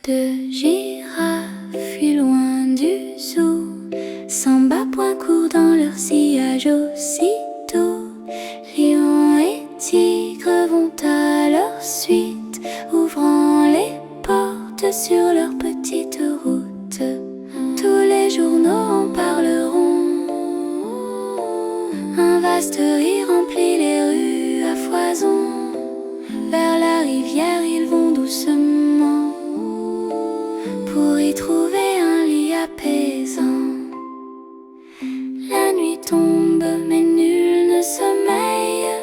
Deux girafes fuient loin du zoo, Samba point court dans leur sillage aussitôt. Lion et tigre vont à leur suite, ouvrant les portes sur leur petite route. Tous les journaux en parleront, un vaste rire remplit les rues à foison. Vers la rivière ils vont doucement, pour y trouver un lit apaisant. La nuit tombe mais nul ne sommeille,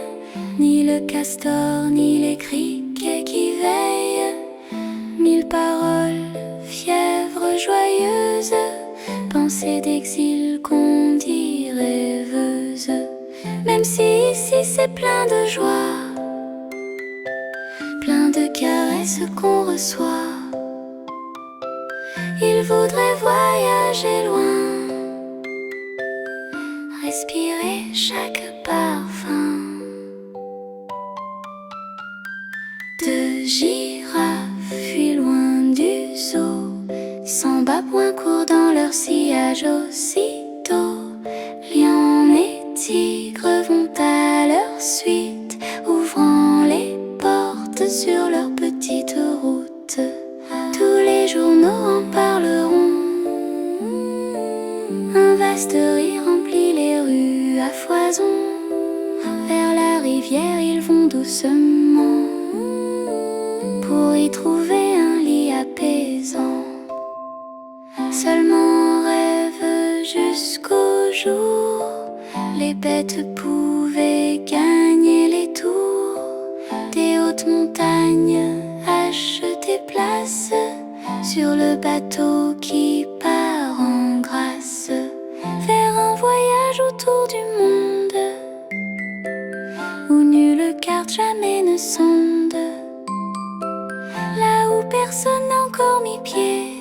ni le castor ni les criquets qui veillent. Mille paroles, fièvre joyeuse, pensées d'exil qu'on dit rêveuse. Même si ici c'est plein de joie, plein de caresses qu'on reçoit, il voudrait voyager loin, respirer chaque parfum. Deux girafes fuient loin du zoo, Samba point court dans leur sillage aussitôt. Lion et tigre vont à leur suite, ouvrant les portes sur leur petite route. Tous les journaux en parleront, un vaste rire remplit les rues à foison. Vers la rivière ils vont doucement, pour y trouver un lit apaisant. Seulement rêve jusqu'au jour, les bêtes pouvaient gagner les tours des hautes montagnes, acheter place sur le bateau qui part en grâce, faire un voyage autour du monde, où nulle carte jamais ne sonde, là où personne n'a encore mis pied.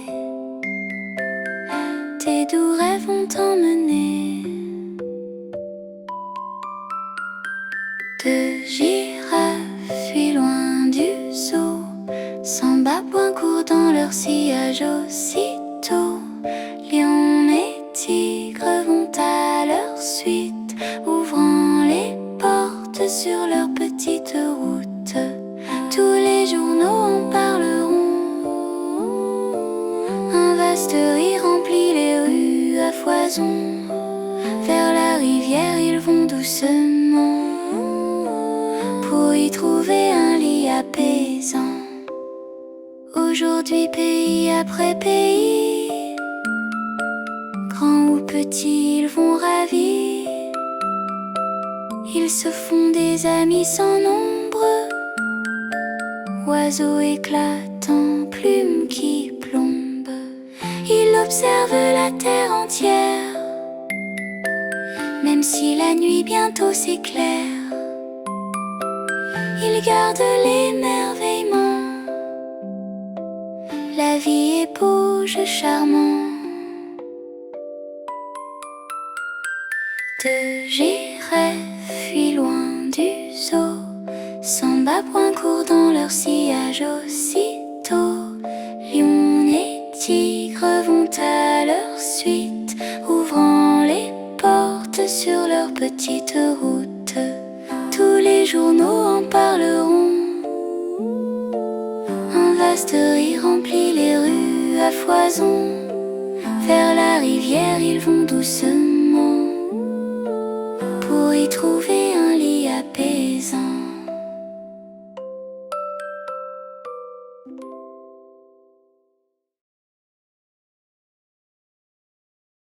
Tes doux rêves vont t'emmener. Deux girafes fuient loin du zoo, Samba point court dans leur sillage aussitôt. Lion et tigre vont à leur suite, ouvrant les portes sur leur petite route. Tous les journaux en parleront, un vaste rire remplit les rues à foison. Vers la rivière ils vont doucement, pour y trouver un lit apaisant. Aujourd'hui pays après pays, grands ou petits ils vont ravir. Ils se font des amis sans nombre, oiseaux éclatants, plumes qui plombent. Ils observent la terre entière, même si la nuit bientôt s'éclaire. Ils gardent l'émerveillement, la vie est beau, jeu charmant. Deux girafes fuient loin du zoo, Samba point court dans leur sillage aussitôt. Lion et tigre vont à leur suite, ouvrant les portes sur leur petite route. Tous les journaux en parleront, un vaste rire remplit les rues à foison. Vers la rivière ils vont doucement,